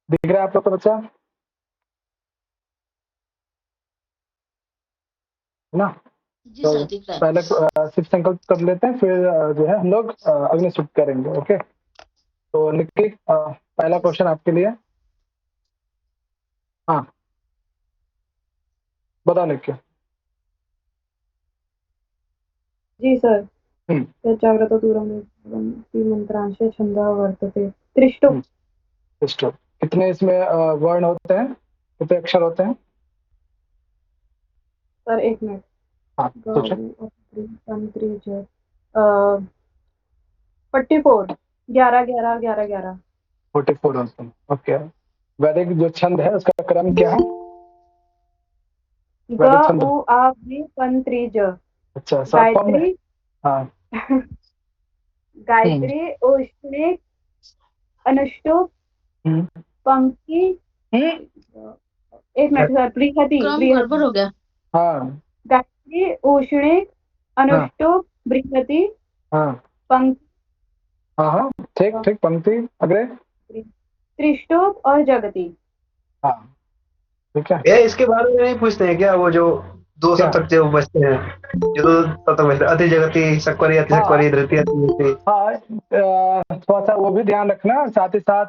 दिख रहा है आप लोग को बच्चा, है ना? जी तो सर, दिख रहा है। पहले शिव संकल्प कर लेते हैं, फिर जो है हम लोग अग्नि सूक्त करेंगे। ओके, तो निक्की पहला जी क्वेश्चन सर। आपके लिए। हाँ, बताओ निक्की। जी सर। हम्म जाग्रत दूरं मंत्रांशे छंदः वर्तते त्रिष्टुप्। स्टोर कितने इसमें वर्ण होते हैं, कितने अक्षर होते हैं? सर एक मिनट। हाँ, सोचो। 44, 11 11 11 11। 44 होते हैं। ओके, वैदिक जो छंद है उसका क्रम क्या है? ग वैदिक छंद। उ आ वि पन त्रि ज। अच्छा, शॉर्ट फॉर्म में। गायत्री। हाँ। हम्म गायत्री औष्णिक अनुष्टुप हम्म पंक्ति। हम्म, एक मिनट सर, बृहति क्रम गड़बड़ बृहति। हो गया। हाँ गायत्री औष्णिक हाँ अनुष्टुप बृहति हाँ पंक्ति हाँ हाँ, ठीक ठीक, पंक्ति अग्रे। त्रिष्टुप और जगति। हाँ, ठीक है। ये इसके बारे में नहीं पूछते हैं क्या, वो जो दो क्या? शतक जो बचते हैं, जो दो शतक बचते हैं, अति जगति सक्वरी अति हाँ सक्वरी धृति अति धृति। हाँ, थोड़ा सा वो भी ध्यान रखना, साथ ही साथ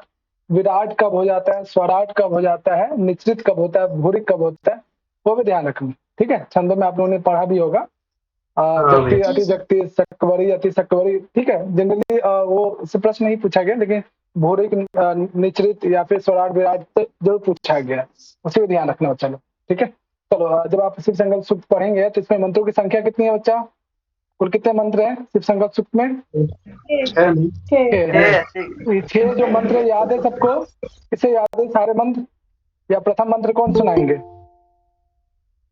विराट कब हो जाता है, स्वराट कब हो जाता है, निश्चित कब होता है, भूरि कब होता है, वो भी ध्यान रखना। ठीक है, छंदों में आप लोगों ने पढ़ा भी होगा। हाँ जगती, भाई। जी अति सर। जगती, सक्वरी, अति सक्वरी। ठीक है, जनरली वो उससे प्रश्न नहीं पूछा गया, लेकिन भूरि, निचरित या फिर स्वराट विराट तो जरूर पूछा गया है। उसे भी ध्यान रखना बच्चा लोग। ठीक है, चलो जब आप शिव संकल्प सूक्त पढ़ेंगे तो इसमें मंत्रों की संख्या कितनी है बच्चा? कुल कितने मंत्र हैं शिव संकल्प सूक्त में? छह नहीं। छः। छह है। ये छह जो मंत्र याद है सबको? किसे याद है सारे मंत्र, या प्रथम मंत्र कौन सुनाएंगे?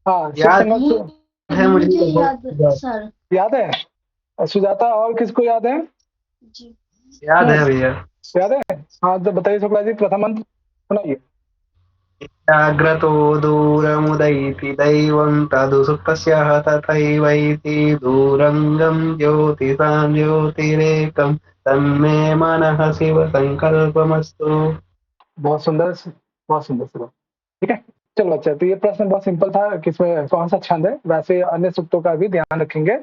हाँ, शिव याद संकल्प है मुझे मुझे याद लगभग। सर। याद है? सुजाता और किसको याद है? जी याद है भैया। याद है? हाँ, तो बताइए शुक्ला जी, प्रथम मंत्र सुनाइए। जाग्रतो दूरमुदैति दैवं तदुसुप्तस्यः तथैवैति दूरङ्गं ज्योतिषां ज्योतिरेकं तन्मे मनः शिवसङ्कल्पमस्तु। बहुत सुंदर, बहुत सुंदर सुनो। ठीक है, चलो अच्छा, तो ये प्रश्न बहुत सिंपल था कि इसमें कौन सा छंद है। वैसे अन्य सूक्तों का भी ध्यान रखेंगे।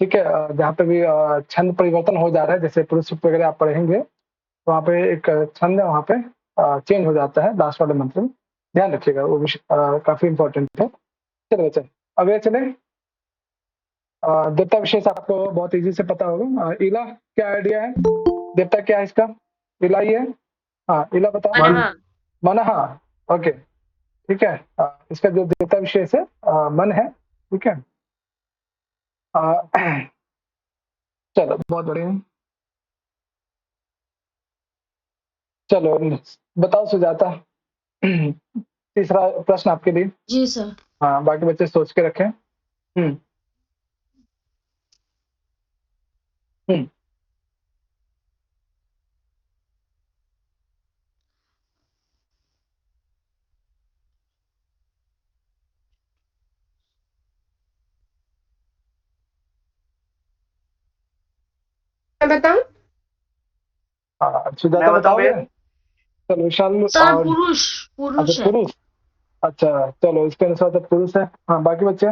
ठीक है, जहाँ पे भी छंद परिवर्तन हो जा रहा है, जैसे पुरुष सूक्त वगैरह आप पढ़ेंगे, तो वहाँ पे एक छंद है, वहाँ पे चेंज हो जाता है लास्ट वाले मंत्र में। ध्यान रखिएगा, वो भी काफी इंपॉर्टेंट है। चलो अच्छा, अगले चले। देवता विशेष आपको बहुत इजी से पता होगा। इला, क्या आइडिया है? देवता क्या है इसका? इला ही है। हाँ, इला बताओ। मन। मनहा। ओके, ठीक है। इसका जो देवता विशेष है मन है। ठीक है। अ, चलो बहुत बढ़िया। चलो बताओ सुजाता, तीसरा प्रश्न आपके लिए। जी सर। हाँ, बाकी बच्चे सोच के रखें। हम्म हम्म मैं बताऊं? सुजाता बताओगे? चलो विशाल सर और पुरुष अच्छा पुरुष है। पुरुष। अच्छा चलो, इसके अनुसार तो पुरुष है। हाँ, बाकी बच्चे?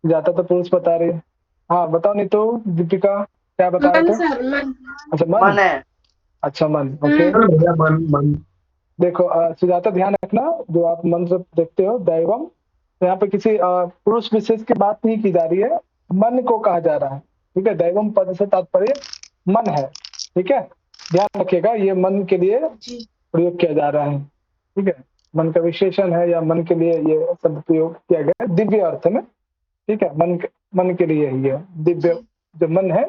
जाता तो पुरुष बता रही है। हाँ बताओ, नहीं तो दीपिका क्या बता रहे मन थे? सर, मन। अच्छा मन। मन है। अच्छा मन, ओके। चलो भैया, मन मन। देखो सुजाता ध्यान रखना, जो आप मंत्र देखते हो दैवम, तो यहाँ पे किसी पुरुष विशेष की बात नहीं की जा रही है, मन को कहा जा रहा है। ठीक है, दैवम पद से तात्पर्य मन है। ठीक है, ध्यान रखिएगा, ये मन के लिए जी प्रयोग किया जा रहा है। ठीक है, मन का विशेषण है, या मन के लिए ये शब्द प्रयोग किया गया है दिव्य अर्थ में। ठीक है, मन के लिए ही है दिव्य। जी जो मन है,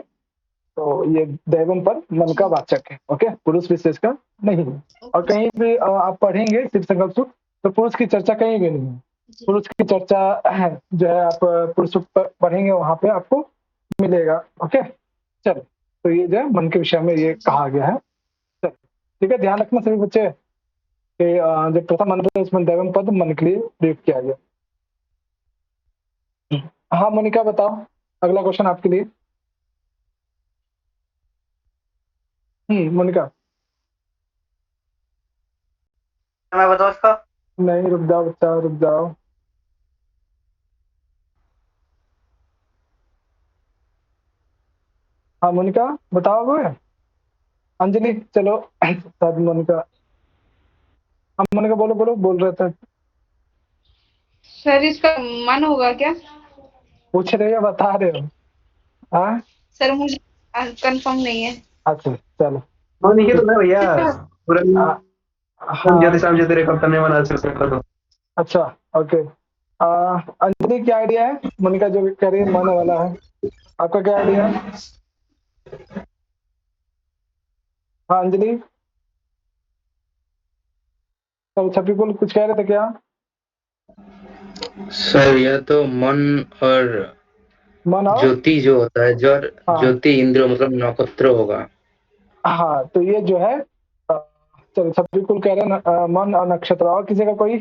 तो ये दैवम पर मन का जी। वाचक है। ओके, पुरुष विशेष का नहीं है। और ओके कहीं भी आप पढ़ेंगे शिव संकल्प सूक्त, तो पुरुष की चर्चा कहीं भी नहीं है। जी पुरुष की चर्चा जो है आप पुरुष सूक्त पढ़ेंगे वहां पे आपको मिलेगा। ओके, चलो, तो ये जो है मन के विषय में ये जी। कहा गया है। चलो, ठीक है, ध्यान रखना सभी बच्चे कि जो प्रथम मंत्र है उसमें दैवम पद मन के लिए प्रयोग किया गया। हाँ मोनिका बताओ, अगला क्वेश्चन आपके लिए। मोनिका। मैं बताऊं इसका? नहीं, रुक जाओ बच्चा, रुक जाओ। हाँ मोनिका, बताओगे? अंजलि, चलो शायद मोनिका। हाँ मोनिका, बोलो बोलो, बोल रहे थे। सर इसका मन होगा क्या? पूछ रहे हो, बता रहे हो? हाँ, सर मुझे कंफर्म नहीं है। अच्छा चलो। वो नहीं तो है भैया, पूरा आ, ज्योति हाँ, शाम ज्योति रेखा करने वाला से कर दो। अच्छा, ओके। अंजलि, क्या आइडिया है? मोनिका जो कह रही है मन वाला है, आपका क्या आइडिया है? हाँ अंजलि, तो छपी को कुछ कह रहे थे क्या? सर यह तो मन और मन और ज्योति जो होता है, जर हाँ ज्योति इंद्र मतलब नक्षत्र होगा। हाँ, तो ये जो है अ, चलो छपी कुल कह रहे हैं मन और नक्षत्र। और किसी का कोई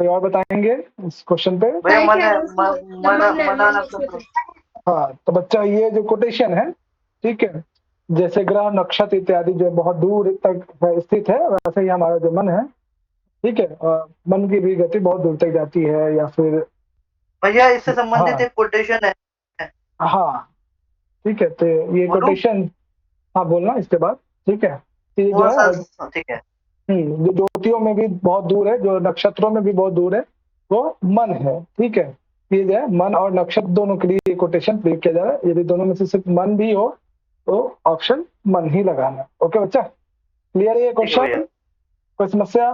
और बताएंगे इस क्वेश्चन पे? भैया मैं मन कह है, रहा हूँ मना मन नक्षत्र। हाँ तो बच्चा, ये जो कोटेशन है, ठीक है, जैसे ग्रह नक्षत्र इत्यादि जो बहुत दूर तक स्थित है, वैसे ही हमारा जो मन है, ठीक है, मन की भी गति बहुत दूर तक जाती है, या फिर भैया इससे संबंधित हाँ एक कोटेशन है, हाँ, ठीक है, तो ये बोलूं? कोटेशन, हाँ बोलना इसके बाद, ठीक है। तो ये जो वो है सर ठीक है। जो ज्योतियों में भी बहुत दूर है, जो नक्षत्रों में भी बहुत दूर है, वो मन है, ठीक है। ये जो है मन और नक्षत्र दोनों के लिए कोटेशन प्रयोग किया जा रहा है। यदि दोनों में से सिर्फ मन भी हो तो ऑप्शन मन ही लगाना है। ओके बच्चा, क्लियर है ये ठीक है भैया। क्वेश्चन? कोई समस्या?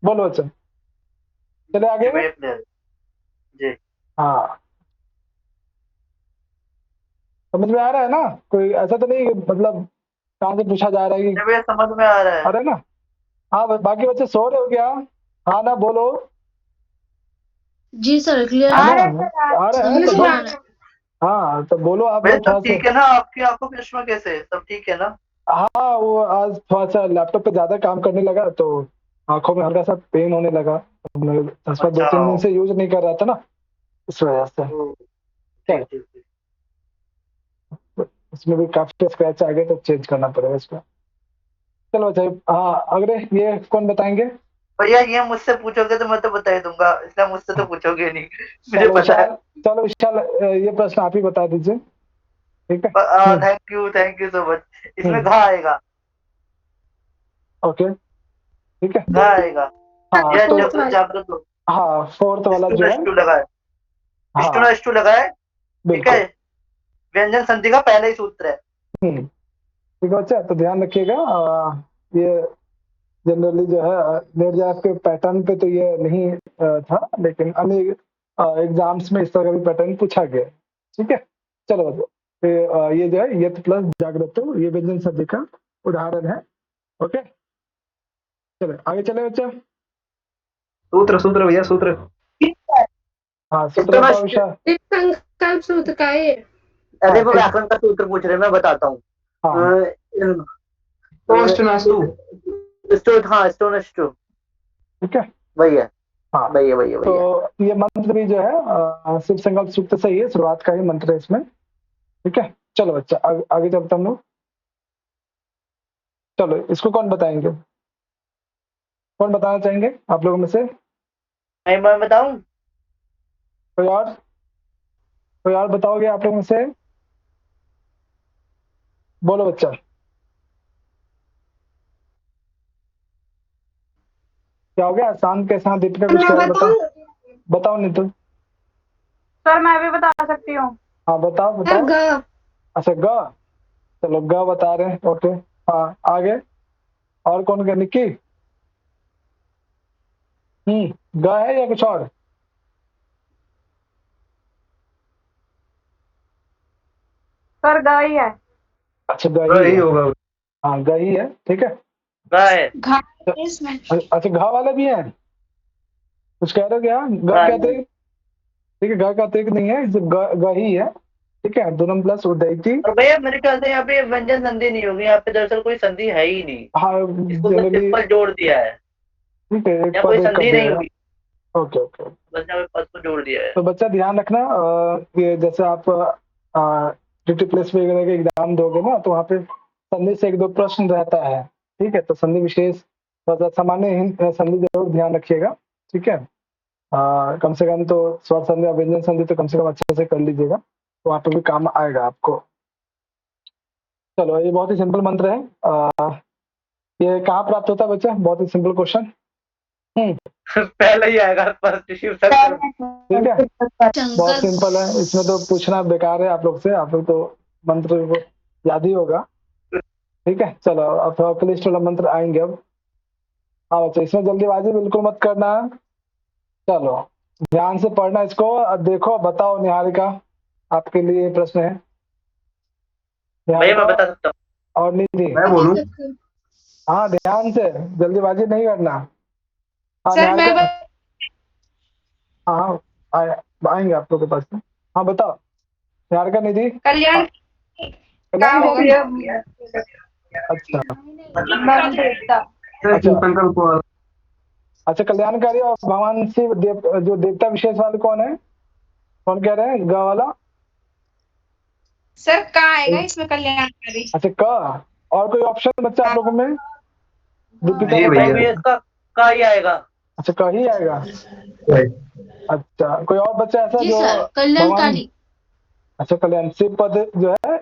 बोलो बच्चा, चले जी आगे। भैया क्लियर। जी हाँ, समझ में आ रहा है ना? कोई ऐसा तो नहीं कि मतलब कहाँ से पूछा जा रहा है कि जी भैया समझ में आ रहा है। अरे ना। हाँ, बाकी बच्चे सो रहे हो क्या? हाँ ना, बोलो। जी सर, क्लियर है है। ना? आ रहे हैं समझ तो में आ बस। रहा है। हाँ तो बोलो आप भैया लोग सब थोड़ा सा। ठीक है ना? आपकी आंखों के चश्मा कैसे है? सब ठीक है ना? हाँ, वो आज थोड़ा सा लैपटॉप पे ज्यादा काम करने लगा तो आंखों में हल्का सा पेन होने लगा। मैं चश्मा दो अच्छा। तीन दिन से यूज नहीं कर रहा था ना, इस वजह से। ओ, क्या ठीक ठीक ठीक। इसमें भी काफी स्क्रैच आ गए तो चेंज करना पड़ेगा इसको। चलो अच्छा, हाँ अगले ये कौन बताएंगे? भैया ये मुझसे पूछोगे तो मैं तो बता ही दूंगा, इसलिए मुझसे तो पूछोगे नहीं। मुझे चलो पता है। विशाल, चलो विशाल, ये प्रश्न आप ही बता दीजिए, ठीक है। Thank you so much. इसमें हम्म, घा आएगा। ओके, ठीक है। घा आएगा। हाँ यह तो फोर्थ जब वाला। जागृत हो। हाँ, फोर्थ वाला स्टू जो न है, स्टू लगाए। स्टू हाँ न स्टू लगाए। ठीक है। बिल्कुल। व्यंजन संधि का पहला ही सूत्र है। हम्म, ठीक है बच्चा, तो ध्यान रखिएगा। ये जनरली जो है नेट जैप के पैटर्न पे तो ये नहीं था, लेकिन अन्य एग्जाम्स में इस तरह का भी पैटर्न पूछा गया है, ठीक है। चलो बच्चों, तो ये जो है यत प्लस जागृत हो, ये व्यंजन शब्द का उदाहरण है। ओके, चलो आगे चले बच्चा। सूत्र सूत्र भैया सूत्र। हाँ सूत्र बताओ स्टोनस्ट। विशाल। संकल्प सूत्र का है। अरे हाँ वो ठीक, व्याकरण का सूत्र पूछ रहे, मैं बताता हूँ। हाँ स्टोन, हाँ स्टोन स्टो। ठीक है, वही है। हाँ। वही है वही है वही है। तो ये मंत्र भी जो है शिव संकल्प सूक्त से ही है, शुरुआत का ही मंत्र है इसमें, ठीक है। चलो बच्चा, आगे चलते हम लोग। चलो इसको कौन बताएंगे? कौन बताना चाहेंगे आप लोगों में से? मैं बताऊं? कोई और? कोई और बताओगे आप लोगों में से? बोलो बच्चा। क्या हो गया? शांत के साथ दीपिका कुछ मैं कह रहे, बताओ। बताऊं? बताओ नहीं तो। सर मैं भी बता सकती हूँ। हाँ बताओ सर बताओ। ग। अच्छा ग, चलो ग बता रहे हैं, ओके। हाँ आगे, और कौन क्या? निक्की? ग है या कुछ और? सर ग ही है। अच्छा ग ही यही है, होगा। हाँ ग ही है, ठीक है। क्या है? घा इसमें। अच्छा घ वाले भी हैं? कुछ कह रहे हो क्या? ग हाँ, क्या अतिरिक्त? ठीक है, ग का अतिरिक्त नहीं है, सिर्फ ग ही है, ठीक है। दोनों प्लस उदयती। और भैया मेरे ख्याल से यहाँ पे व्यंजन संधि नहीं होगी, यहाँ पे दरअसल कोई संधि है ही नहीं। हाँ इसको बस जनरली, सिंपल जोड़ दिया है। ठीक है, एक यहाँ पद कोई एक कर संधि दिया नहीं है। हुई। Okay okay. बस यहाँ पे पद को जोड़ दिया है। तो बच्चा ध्यान रखना, ये जैसे आप ड्यूटी प्लेस वगैरह के एग्जाम दोगे ना, तो वहाँ पे संधि से एक दो प्रश्न रहता है, ठीक है, तो संधि विशेष थोड़ा सामान्य संधि जरूर ध्यान रखिएगा। ठीक है, कम से कम तो स्वर संधि और व्यंजन संधि तो कम से कम अच्छे से कर लीजिएगा, तो वहाँ पे भी काम आएगा आपको। चलो, ये बहुत ही सिंपल मंत्र है। ये कहाँ प्राप्त होता है बच्चा? बहुत ही सिंपल क्वेश्चन। पहले ही आएगा फर्स्ट शिव शंकर। ठीक है, बहुत सिंपल है, इसमें तो पूछना बेकार है आप लोग से, आप लोग तो मंत्र को याद ही होगा। ठीक है, चलो अब थोड़ा क्लिष्ट वाला मंत्र आएंगे अब। हाँ बच्चा, इसमें जल्दीबाजी बिल्कुल मत करना। चलो ध्यान से पढ़ना इसको। अब देखो, बताओ निहारिका, आपके लिए प्रश्न है। भैया मैं निहारिका बता सकता हूँ। और निधि, मैं बोलूं? हाँ ध्यान से, जल्दीबाजी नहीं करना। हाँ सर मैं निहारिका, हाँ आएंगे आप लोग के पास में। हाँ बताओ निहारिका, निधि, कल्याण का कल्याण होगा करी? अच्छा देवता। शिव शंकर को अच्छा, कल्याणकारी और भगवान शिव जो देवता विशेष वाले कौन है? कौन कह रहे हैं? ग वाला? सर का आएगा इसमें कल्याणकारी। अच्छा, क। और कोई ऑप्शन बच्चा आप लोगों में? दीपिका नहीं बताओ। भैया। भैया इसका का ही आएगा। अच्छा, क ही आएगा। अच्छा, कोई और बच्चा ऐसा जी जो सर, भगवान? कल्याणकारी। अच्छा, कल्याण शिव पद जो है,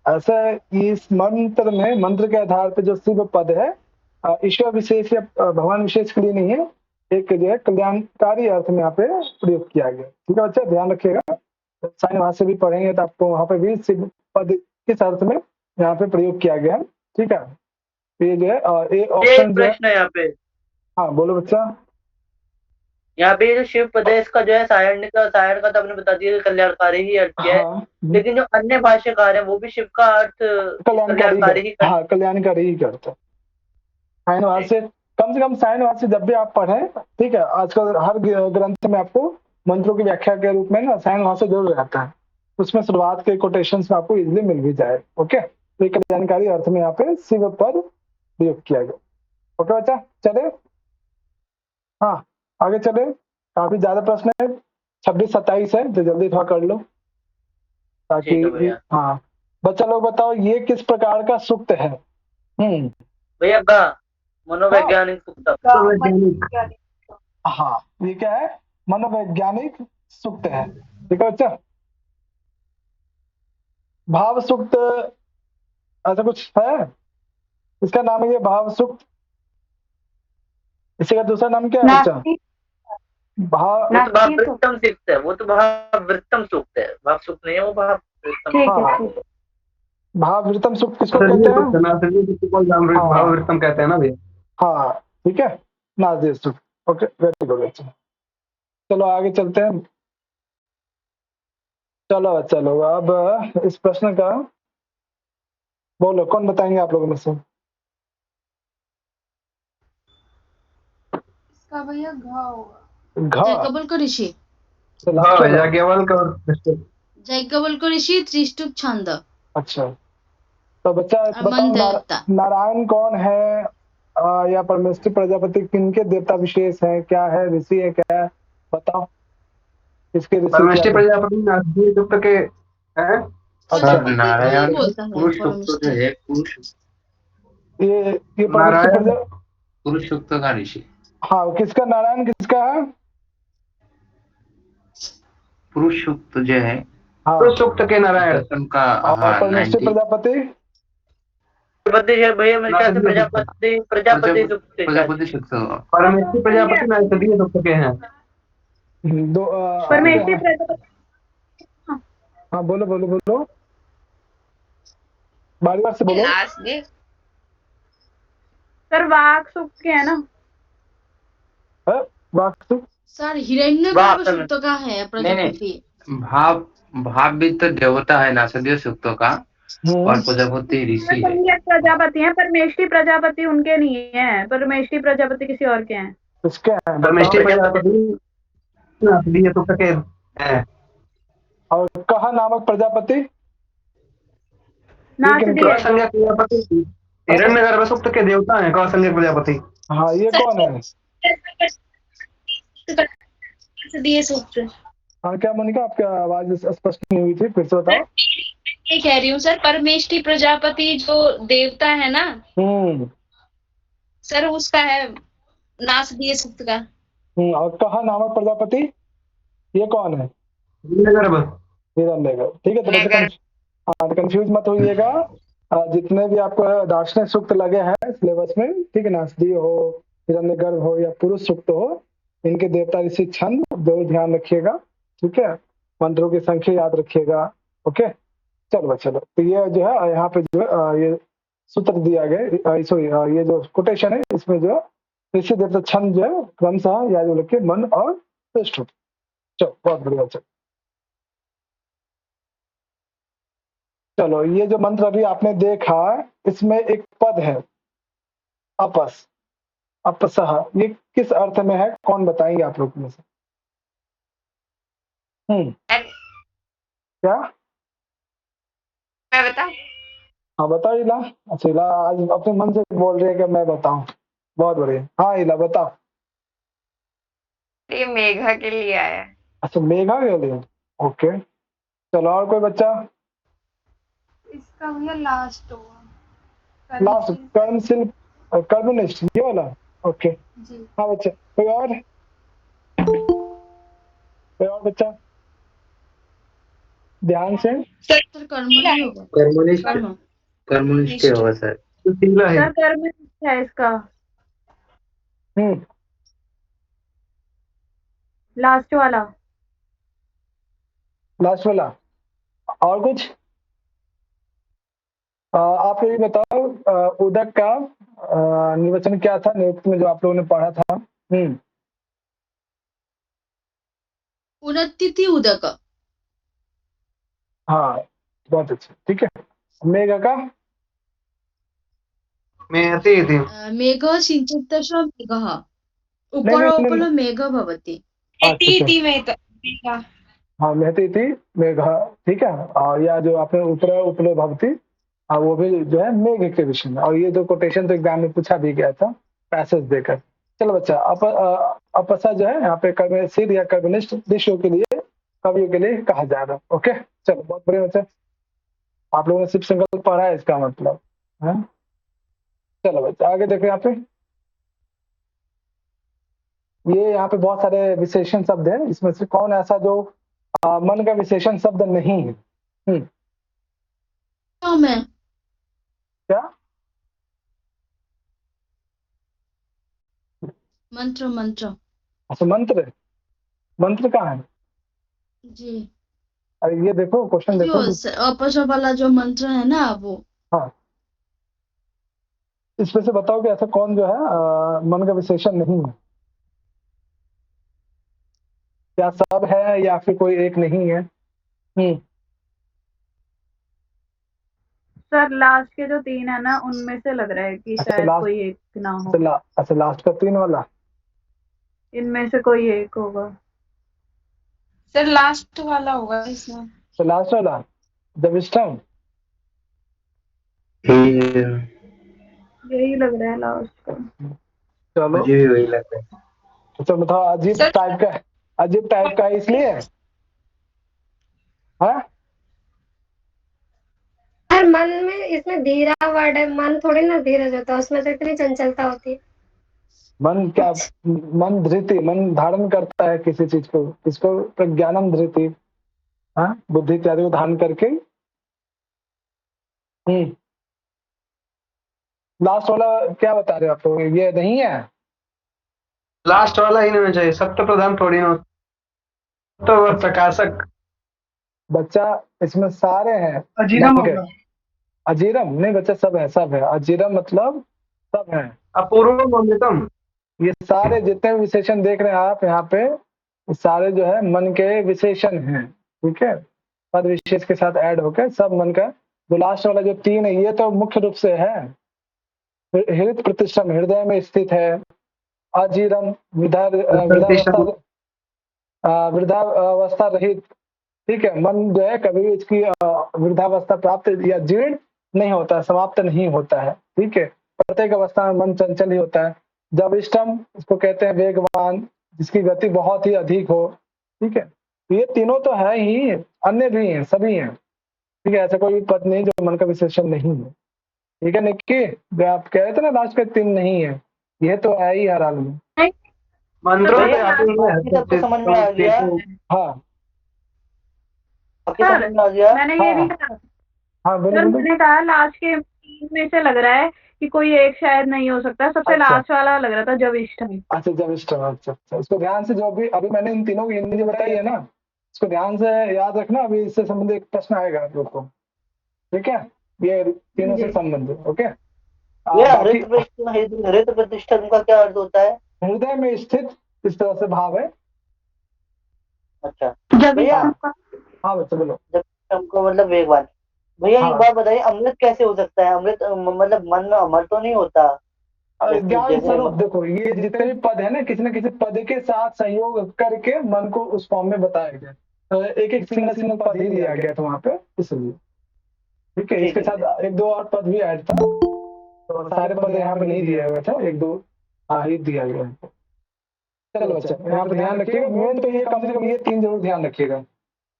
ऐसा इस मंत्र में, मंत्र के आधार पे जो शिव पद है, ईश्वर विशेष या भगवान विशेष के लिए नहीं है, एक जो है कल्याणकारी अर्थ में यहाँ पे प्रयोग किया गया। ठीक है बच्चा, ध्यान रखिएगा। साइन भाषा भी पढ़ेंगे तो आपको वहाँ पे भी शिव पद किस अर्थ में यहाँ पे प्रयोग किया गया है। ठीक है, तो ये जो है ये एक ऑप्शन जो है। प्रश्न है यहाँ पे। हाँ बोलो बच्चा। यहाँ पे जो शिव प्रदेश का जो है सायण का तो आपने बता दिया कि कल्याणकारी ही अर्थ किया है। हाँ, लेकिन जो अन्य भाष्यकार है वो भी शिव का अर्थ कल्याणकारी ही हाँ कल्याणकारी ही करते हैं। साइन भाष्य, कम से कम साइन भाष्य जब भी आप पढ़ें, ठीक है, आजकल हर ग्रंथ में आपको मंत्रों की व्याख्या के रूप में ना साइन भाष्य जरूर रहता है, उसमें शुरुआत के कोटेशंस में आपको इजीली मिल भी जाए। ओके, तो ये कल्याणकारी अर्थ में यहाँ पे शिव पद प्रयोग किया गया। ओके बच्चा, चले हाँ आगे चले। काफी ज्यादा प्रश्न है, 26-27 है, तो जल्दी थोड़ा कर लो ताकि। ठीक है भैया। हाँ बच्चा लोग बताओ, ये किस प्रकार का सूक्त है? भैया गा मनोवैज्ञानिक सूक्त। हाँ, ये क्या है? मनोवैज्ञानिक सूक्त है। ठीक है बच्चा, भाव सूक्त ऐसा कुछ है, इसका नाम है ये भाव सूक्त। इसी का दूसरा नाम क्या है बच्चा? भाव, वो तो भाववृत्तम सूक्त है। वो तो भाववृत्तम सूक्त है, भाव सूक्त नहीं है वो भाववृत्तम। हाँ, भाववृत्तम सूक्त किसको कहते हैं? भाववृत्तम कहते हैं ना भैया। हाँ ठीक है, नाजिर सूक्त। ओके, वेरी गुड बच्चा। चलो आगे चलते हैं। चलो अब इस प्रश्न का बोलो, कौन बताएंगे आप लोगों में से? इसका भैया घ होगा। घ, जैकबल्क ऋषि। जैकबल्क ऋषि त्रिष्टुप छंद। अच्छा, तो बच्चा मन बताओ, देवता। नारायण कौन है, या परमेष्ठी प्रजापति किनके देवता विशेष है? क्या है, ऋषि है, क्या है? बताओ इसके ऋषि परमेष्ठी क्या है? प्रजापति नारद सूक्त के हैं। अच्छा, नारायण बोलता है पुरुष सूक्त जो परमेष्ठी। है, पुरुष ये परमेष्ठी नारायण पुरुष सूक्त का ऋषि। हाँ, किसका? नारायण किसका है? पुरुष सूक्त जो है हाँ, पुरुष सूक्त के नारायण। उनका और परमेष्ठी 90 प्रजापति है भैया मेरे ख्याल से प्रजापति सूक्त है। प्रजापति सूक्त। परमेष्ठी प्रजापति नारदीय सूक्त के हैं। दो परमेष्ठी हाँ, प्रजापति। हाँ बोलो बोलो बोलो, बारी बार से बोलो। लास्ट डे सर वाक सूक्त के है ना? वास्तु, सर हिरण्यगर्भ सूक्त का है प्रजापति। भाव भी तो देवता है नासदीय सूक्तों का, और प्रजापति ऋषि है। प्रजापति हैं, परमेष्ठी प्रजापति उनके नहीं है, परमेष्ठी प्रजापति किसी और के हैं। किसके हैं? परमेष्ठी बताओ। प्रजापति नारदीय सूक्त के हैं। और कहा नामक प्रजापति? नासदीय। असंज्ञक प्रजापति हिरण्यगर्भ सूक्त के देवता हैं असंज्ञक प्रजापति। हाँ, ये कौन है? नासदीय सूक्त। हाँ क्या मोनिका, आपकी आवाज स्पष्ट नहीं हुई थी, फिर से बताओ। ये कह रही हूँ सर, परमेष्ठी प्रजापति जो देवता है ना, सर उसका है नासदीय सूक्त का। और कहा नामक प्रजापति, ये कौन है? हिरण्यगर्भ। हिरण्यगर्भ। ठीक है, तो बच्चे कंफ्यूज मत होइएगा। जितने भी आपको दार्शनिक सूक्त लगे हैं सिलेबस में, ठीक है, नासदीय हो, हिरण्यगर्भ हो या पुरुष सूक्त हो, इनके देवता ऋषि छंद जरूर ध्यान रखिएगा। ठीक है, मंत्रों की संख्या याद रखिएगा। ओके, चलो चलो, तो ये जो है यहाँ पे जो है ये सूत्र दिया गया, सॉरी ये जो कोटेशन है इसमें जो है ऋषि देवता छंद जो है क्रमशः याद रखिए, मन और श्रेष्ठ। चलो बहुत बढ़िया। चलो, ये जो मंत्र अभी आपने देखा, इसमें एक पद है अपस, अपसह, ये किस अर्थ में है? कौन बताएंगे आप लोग में से? क्या? मैं बताऊं? हाँ बताओ इला। अच्छा, इला आज अपने मन से बोल रही है कि मैं बताऊं। बहुत बढ़िया। हाँ इला बताओ। ये मेघा के लिए आया है। अच्छा, मेघा के लिए। ओके, चलो और कोई बच्चा? इसका भैया लास्ट होगा। लास्ट कर्मशील, कर्मनिष्ठ, ये वाला। ओके जी। हाँ बच्चा, कोई और? कोई और बच्चा? ध्यान से। सर कर्म नहीं होगा। कर्मनिष्ठ, कर्म। कर्मनिष्ठ होगा सर। तो तीला है। सर कर्म है इसका लास्ट वाला। लास्ट वाला। और कुछ? आप ये बताओ, उदक का निर्वचन क्या था निरुक्त में जो आप लोगों ने पढ़ा था? पुनतिथि उदक। हाँ बहुत अच्छा, ठीक है। मेघ का? मेहते इति। मेघ सिंचितः मेघः नहीं, उपरो नहीं, उपलो नहीं। मेघ भवति। इति में तो मेघा। हाँ महती थी मेघ, ठीक है। और या जो आपने ऊपर उपलो भवती, वो भी जो है मेघ के विषय में। और ये दो कोटेशन तो एग्जाम में पूछा भी गया था पैसेज देकर। चलो बच्चा, अपसा जो है यहाँ पे कर्मशील या कर्मनिष्ठ ऋषियों के लिए, कवियों के लिए कहा जा रहा है। ओके, चलो बहुत बढ़िया बच्चा, आप लोगों ने शिव संकल्प पढ़ा है इसका मतलब है। चलो बच्चा आगे देखो यहाँ पे। ये यहाँ पे बहुत सारे विशेषण शब्द हैं, इसमें से कौन ऐसा जो मन का विशेषण शब्द नहीं है? मैं क्या? मंत्र मंत्र। अच्छा मंत्र, मंत्र कहाँ है? जी अरे ये देखो क्वेश्चन देखो। जो अपस वाला जो मंत्र है ना वो। हाँ, इसमें से बताओ कि ऐसा कौन जो है मन का विशेषण नहीं है? क्या सब है या फिर कोई एक नहीं है? सर लास्ट के जो 3 है ना, उनमें से लग रहा है कि अच्छा, शायद लास्ट, कोई एक ना हो। अच्छा लास्ट का 3 वाला, इनमें से कोई एक होगा। सर लास्ट वाला होगा इसमें। तो लास्ट वाला द विस्डम। यही लग रहा है लास्ट का। चलो मुझे भी वही लगता है। अच्छा बताओ, अजीब सर- टाइप का, अजीब टाइप का है इसलिए है? यार मन में इसमें धीरा वर्ड है, मन थोड़ी ना धीरज होता है, उसमें तो इतनी चंचलता होती है। मन क्या? मन धृति, मन धारण करता है किसी चीज को, इसको प्रज्ञानम धृति, हाँ, बुद्धि इत्यादि को धारण करके। लास्ट वाला क्या बता रहे हो आप लोग? ये नहीं है? लास्ट वाला ही नहीं चाहिए, सत्य प्रधान थोड़ी ना होता। तो प्रकाशक बच्चा इसमें सारे हैं। अजीरम होगा। अजीरम नहीं बच्चा, सब है, सब है। अजीरम मतलब सब है। अपूर्व अमृतम। ये सारे जितने भी विशेषण देख रहे हैं आप यहाँ पे, ये सारे जो है मन के विशेषण हैं। ठीक है, पद विशेष के साथ ऐड होकर सब मन का। जो लास्ट वाला जो 3 है, ये तो मुख्य रूप से है हृदय प्रतिष्ठम, हृदय में स्थित है। अजीरम वृद्धावस्था रहित, ठीक है। मन जो है कभी भी इसकी वृद्धावस्था प्राप्त या जीर्ण नहीं होता है, समाप्त नहीं होता है। ठीक है, प्रत्येक अवस्था में मन चंचल ही होता है। जब इष्टम, इसको कहते हैं वेगवान, जिसकी गति बहुत ही अधिक हो। ठीक है, ये तीनों तो है ही, अन्य भी हैं, सभी हैं। ठीक है, ऐसा कोई पद नहीं जो मन का विशेषण नहीं है। ठीक है निक्की, जो आप कह रहे थे ना लास्ट के 3 नहीं है, ये तो है ही हर हाल में। मंत्रों भैया, पे आते हैं बाकी सबको समझ में आ गया। हाँ बाकी सर, समझ में आ गया। मैंने ये हाँ। भी कहा हाँ बोलो सर, बोलो। मैंने कहा लास्ट के तीन में से लग रहा है कि कोई एक शायद नहीं हो सकता, सबसे अच्छा। लास्ट वाला लग रहा था जब इष्ट है। अच्छा जब इष्टम, अच्छा अच्छा, इसको ध्यान से, जो अभी अभी मैंने इन तीनों की हिंदी बताई है ना, इसको ध्यान से याद रखना। अभी इससे संबंधित एक प्रश्न आएगा आप लोग को, ठीक है? ये तीनों से जी। संबंधित, ओके। ये बाकी हरित प्रतिष्ठा का क्या अर्थ होता है? हृदय में स्थित, इस तरह से भाव है। अच्छा जब भैया, हाँ हाँ बच्चे बोलो। जब हमको मतलब वेगवान, भैया एक हाँ बात बताइए, अमृत कैसे हो सकता है? अमृत मतलब मन में अमर तो नहीं होता? ज्ञान जैसे स्वरूप देखो, ये जितने भी पद है ना, किसी न किसी पद के साथ संयोग करके मन को उस फॉर्म में बताया गया। एक एक सिंगल सिंगल पद ही दिया गया था वहां पे, इसलिए ठीक है। इसके साथ एक दो और पद भी ऐड था, तो सारे पद यहाँ पे नहीं दिया हुआ था, एक दो ही दिया गया है। चलो अच्छा, यहाँ पे ध्यान रखिएगा। मेन तो ये कम से कम ये तीन जरूर ध्यान रखिएगा।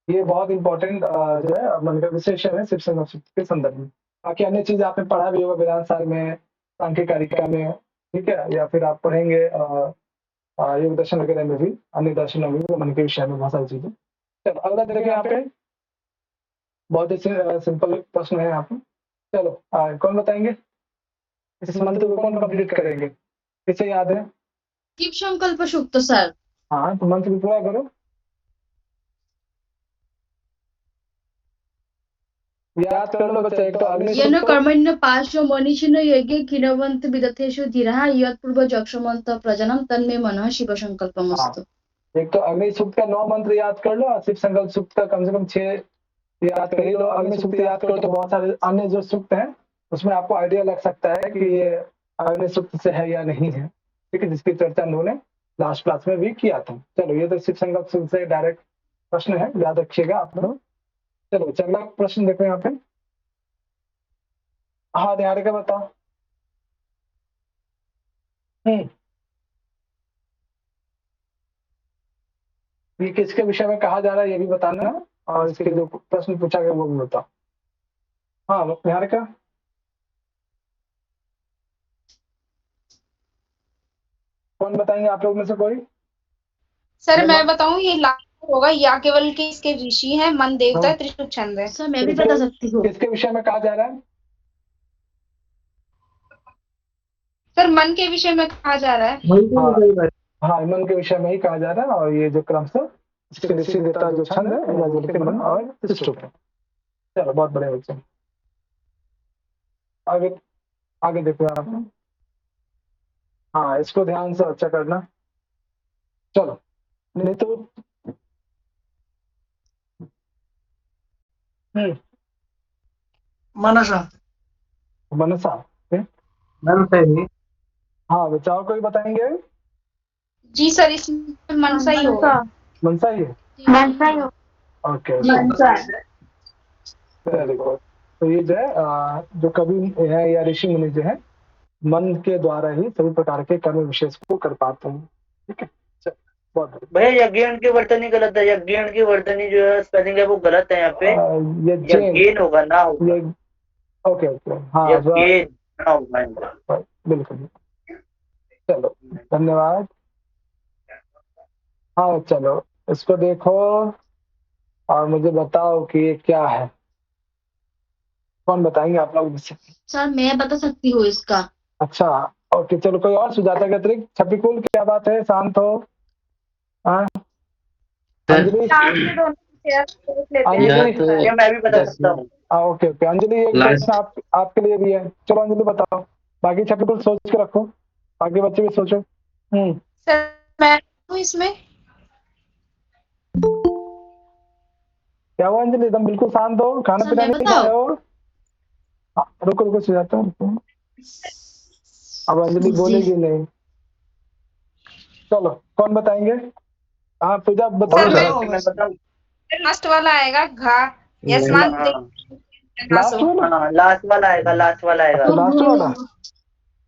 ये बहुत इंपॉर्टेंट जो है मन का विशेषण है शिव संगम सूत्र के संदर्भ में। बाकी अन्य चीज आपने पढ़ा भी होगा वेदांत सार में, सांख्य कारिका में, ठीक है, या फिर आप पढ़ेंगे योग दर्शन वगैरह में भी, अन्य दर्शनों में भी मन के विषय में बहुत सारी चीजें। चलो अगला देखिए यहाँ पे, बहुत ही सिंपल प्रश्न है यहाँ पे। चलो कौन बताएंगे? इस मंत्र को कौन कंप्लीट करेंगे? किसे याद है? शिव संकल्प सूक्त सर। हाँ तो मंत्र को पूरा करो, याद कर लो बच्चा। एक तो अग्नि येन सूक्त, कर्मण्य पार्श्व मनीषिण यज्ञ किनवंत विदथेषु धीरः यत्पूर्व जक्षमंत प्रजनम तन्मे मनः शिव संकल्पमस्तु। एक तो अग्नि सूक्त का 9 मंत्र याद कर लो, और शिव संकल्प सूक्त का कम से कम 6 याद कर ही लो। अग्नि सूक्त याद करो तो बहुत सारे अन्य जो सूक्त हैं उसमें आपको आइडिया लग सकता है कि ये अग्नि सूक्त से है या नहीं है, ठीक है, जिसकी चर्चा उन्होंने लास्ट क्लास में भी किया था। चलो ये तो शिव संकल्प सूक्त से डायरेक्ट प्रश्न है, याद रखिएगा आप लोग। चलो अगला प्रश्न देखो यहाँ पे। हाँ निहारिका बताओ। ये किसके विषय में कहा जा रहा है ये भी बताना, और इसके जो प्रश्न पूछा गया वो भी बताओ। हाँ निहारिका। कौन बताएंगे आप लोग में से कोई? सर मैं बताऊं, ये लागू होगा या केवल के इसके ऋषि हैं, मन देवता है, त्रिशूल छंद है। सर मैं भी बता सकती हूँ। किसके विषय में कहा जा रहा है? सर मन के विषय में कहा जा रहा है। हाँ मन के विषय में ही कहा जा रहा है, और ये जो क्रम से इसके ऋषि देवता जो छंद है या जो के मन और त्रिशूल है। चलो बहुत बड़े बच्चे। आगे आगे देखो आप। हाँ इसको ध्यान से अच्छा करना। चलो नहीं तो मनसा मनसा। मनसा ही। हाँ बच्चाओं को भी बताएंगे। जी सर, इसमें मनसा ही होगा। मनसा ही है, मनसा ही होगा। ओके मनसा। Very good. तो ये जो है जो कवि है या ऋषि मुनि जो है, मन के द्वारा ही सभी प्रकार के कर्म विशेष को कर पाते हैं, ठीक है। चलो बहुत बढ़िया। भैया यज्ञ की वर्तनी गलत है, यज्ञ की वर्तनी जो है स्पेलिंग है वो गलत है यहाँ पे। ये जैन, यज्ञ होगा ना होगा, ये ओके ओके हाँ यज्ञ ना होगा इनका। बिल्कुल। चलो धन्यवाद। हाँ चलो इसको देखो और मुझे बताओ कि ये क्या है। कौन बताएंगे आप लोग? सर मैं बता सकती हूँ इसका। अच्छा ओके चलो, कोई और सुजाता के अतिरिक्त? छपिकुल क्या बात है, शांत हो। हाँ अंजलि। लास्ट में दोनों शेयर लेते हैं। अंजलि ये मैं भी बता सकता हूँ। ओके ओके अंजलि, एक प्रश्न आपके लिए भी है। चलो अंजलि बताओ, बाकी छपिकुल सोच के रखो, बाकी बच्चे भी सोचो। सर मैं हूँ इसमें। क्या हुआ अंजलि, एकदम बिल्कुल शांत हो, खाना सर, पीना मैं नहीं बताऊं? खाए हो? रुको रुको सुजाता, रुको। अब अंजलि बोलेगी नहीं। चलो कौन बताएंगे? हाँ पूजा बताओ। सर मैं बताऊँ? लास्ट वाला आएगा घा या स्नान लास्ट वाला? हाँ लास्ट वाला आएगा, लास्ट वाला आएगा। अच्छा लास्ट वाला।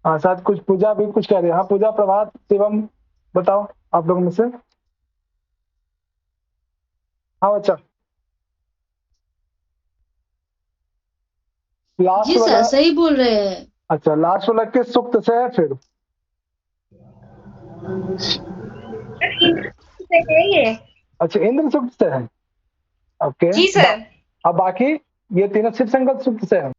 हाँ शायद कुछ पूजा भी कुछ कह रही है। हाँ पूजा, प्रभात, शिवम बताओ आप लोगों में से। हाँ बच्चा लास्ट जी वाला। सर सही बोल रहे हैं। अच्छा लास्ट वाला किस सूक्त से है फिर? इंद्र से है ये। अच्छा, इंद्र सूक्त से है। ओके। जी सर। अब बाकी ये तीनों शिव संकल्प सूक्त से है।